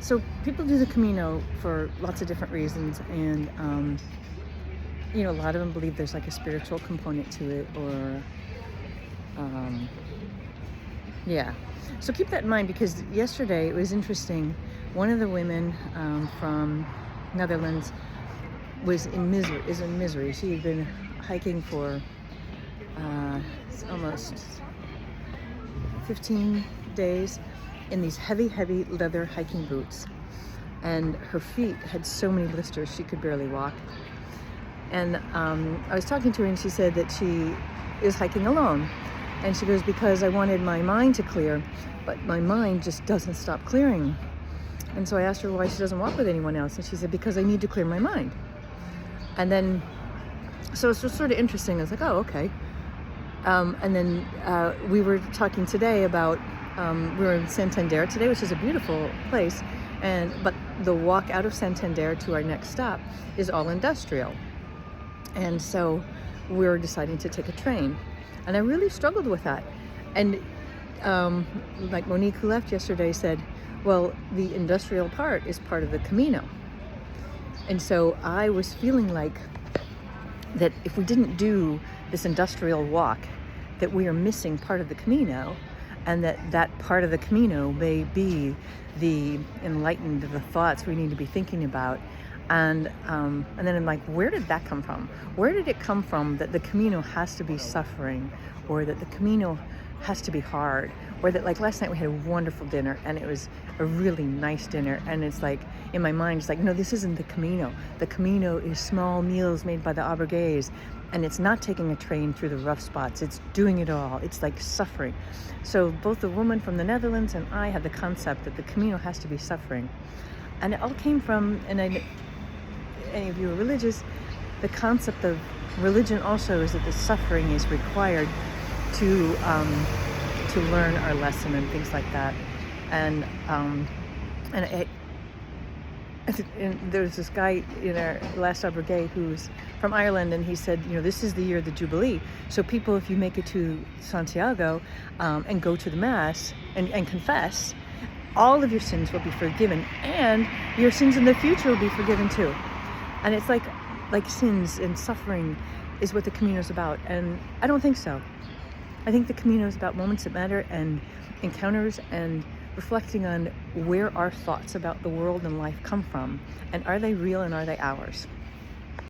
So people do the Camino for lots of different reasons, and a lot of them believe there's like a spiritual component to it, or um, yeah. So keep that in mind, because yesterday it was interesting. One of the women from Netherlands was in misery. Is in misery. She had been hiking for almost 15 days in these heavy leather hiking boots, and her feet had so many blisters she could barely walk. And I was talking to her, and she said that she is hiking alone, and she goes, because I wanted my mind to clear, but my mind just doesn't stop clearing. And so I asked her why she doesn't walk with anyone else, and she said, because I need to clear my mind. And then so it's just sort of interesting. I was like, oh, okay. And then we were talking today about, we were in Santander today, which is a beautiful place, but the walk out of Santander to our next stop is all industrial. And so we're deciding to take a train. And I really struggled with that. And like Monique, who left yesterday, said, well, the industrial part is part of the Camino. And so I was feeling like that if we didn't do this industrial walk, that we are missing part of the Camino, and that part of the Camino may be the enlightened, the thoughts we need to be thinking about. And then I'm like, where did that come from? Where did it come from that the Camino has to be suffering, or that the Camino has to be hard, or that, like, last night we had a wonderful dinner and it was a really nice dinner, and it's like, in my mind, it's like, no, this isn't the Camino. The Camino is small meals made by the albergues, and it's not taking a train through the rough spots. It's doing it all. It's like suffering. So both the woman from the Netherlands and I had the concept that the Camino has to be suffering. And it all came from, and any of you are religious, the concept of religion also is that the suffering is required to learn our lesson and things like that. And there's this guy in our last brigade who's from Ireland, and he said, this is the year of the Jubilee. So people, if you make it to Santiago and go to the Mass and confess, all of your sins will be forgiven, and your sins in the future will be forgiven too. And it's like sins and suffering is what the Camino is about. And I don't think so. I think the Camino is about moments that matter, and encounters, and reflecting on where our thoughts about the world and life come from, and are they real, and are they ours?